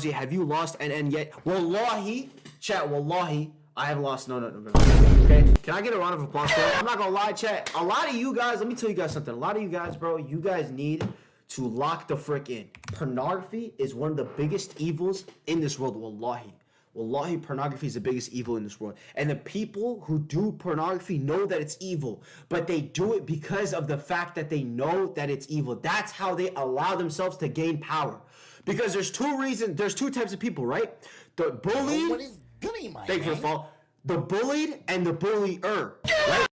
Have you lost NN yet? Wallahi, chat, wallahi, I have lost no. Okay? Can I get a round of applause for that? I'm not gonna lie, chat. A lot of you guys, let me tell you guys something. A lot of you guys, bro, you guys need to lock the frick in. Pornography is one of the biggest evils in this world, wallahi. Wallahi, pornography is the biggest evil in this world. And the people who do pornography know that it's evil, but they do it because of the fact that they know that it's evil. That's how they allow themselves to gain power. Because there's two types of people, right? The bullied, What is goody, my thank you for the fall. The bullied and the bullier, right?